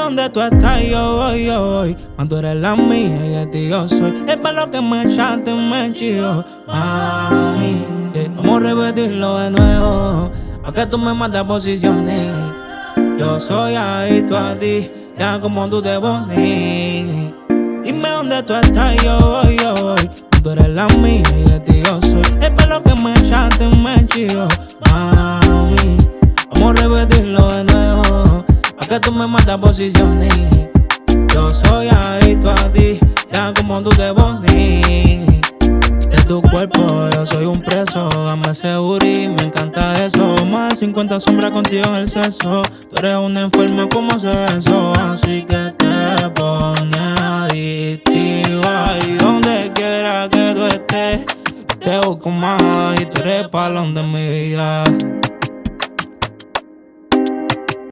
donde tú estás, yo voy, yo voy. Más tú eres la mía y de ti yo soy. Es para lo que me echaste, me chido, mami. Vamos a repetirlo de nuevo, pa' que tú me matas posiciones. Yo soy adicto a ti, ya como tú te pones. Dime dónde tú estás, yo voy, yo voy. Tú eres la mía y de ti yo soy. Es para lo que me echaste, me chido, mami. Vamos a repetirlo de nuevo, pa' que tú me matas posiciones. Yo soy adicto a ti, ya como tú te pones. De tu cuerpo yo soy un preso, dame seguro y me encanta eso. Más de 50 sombras contigo en el sexo. Tú eres una enferma, ¿cómo haces eso? Así que te pones adictiva y donde quiera que tú estés te busco más y tú eres palón de mi vida.